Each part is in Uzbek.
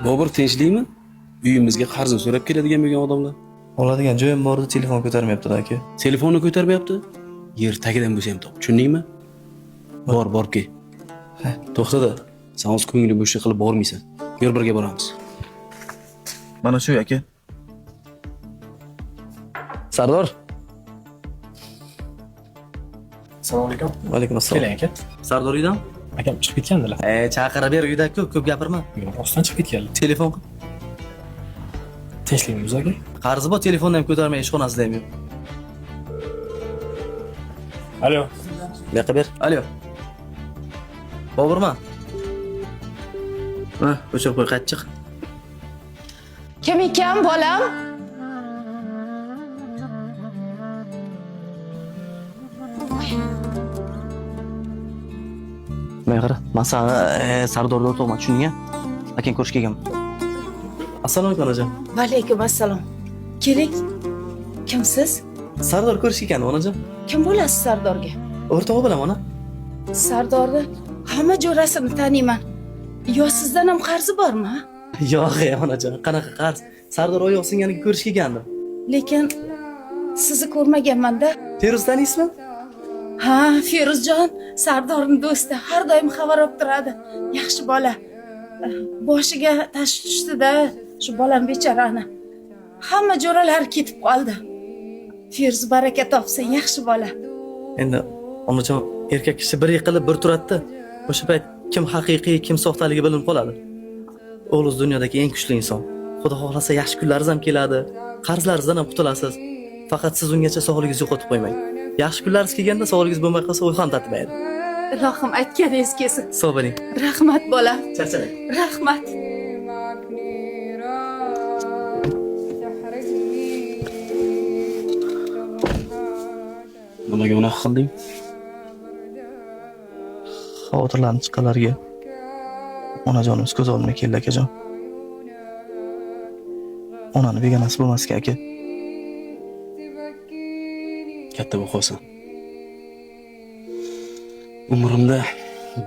Bobur tinchlikmi? Uyimizga qarzini so'rab keladigan bo'lgan odamlar. Oladigan joyim bor edi, telefon ko'tarmayapti aka. Telefonni ko'tarmayapti. Yer tagidan bo'lsa ham top. Tushundingmi? Borib kel. Ha. To'xtada. Sen o'z ko'ngli bo'shlik qilib bormaysan. Yur birga boramiz. Mana shu aka. Sardor. Assalomu alaykum. Va alaykum assalom. Keling aka. Sardor uydan? Akam chiqib ketgandilar. Chaqirib ber uyda ko'p gapirma. Rostdan chiqib ketganlar. Telefon qil. Tinchlikmi aka? Qarzi bor, telefonni ham ko'tarmay ishxonasida ham yo'q. Alo. Yoqqa ber. Alo. Boburman. Ha, o'chirib qo'y, qaytchiq. Kim ekan bolam? Men qara, men sana Sardorda o'tirman, tushundingmi? Akang ko'rish kelganman. Assalomu alaykum onajon. Va alaykum assalom. Keling. Kimsiz? Sardor ko'rish kelgan onajon. Kim bo'lasiz Sardorga? O'rtog'i bilan ona. Sardorni hamma jo'rasini taniyman. Yo sizdan ham qarzi bormi? Yo'q, onajon, qanaqa qarz? Sardor oyoq singaniga ko'rish kelgandim. Lekin sizni ko'rmaganman-da. Feruz taniysizmi? Ha, Feruzjon, Sardorning do'sti, har doim xabar olib turadi. Yaxshi bola. Boshiga tash tushdi-da, shu bolam bechorani. Hamma jo'ralar ketib qoldi. Feruz baraka topsin, yaxshi bola. Endi onajon, erkak kishi bir yiqilib bir turadi-da. O'sha payt kim haqiqiy, kim soxtaligi bilinib qoladi. O'g'liz dunyodagi eng kuchli inson. Xudo xohlasa yaxshi kunlaringiz ham keladi. Qarzlaringizdan ham qutulasiz. Faqat siz ungacha sog'lig'ingizni yo'qotib qo'ymang. Yaxshi kunlaringiz kelganda sog'lig'ingiz bo'lmay qolsa, uy ham tatmaydi. Ilohim aytganingiz kelsin. Sog' bo'ling. Rahmat bolam. Charchalang. Rahmat. Nimaga unaqa qilding? Xavotirlanib chiqqanlarga onajonimiz ko'z oldimga keldi akajon. Onani begonasi bo'lmasga aka. Katta bo'lib qolsan. Umrimda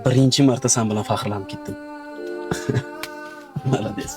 birinchi marta sen bilan faxrlanib ketdim. Malades.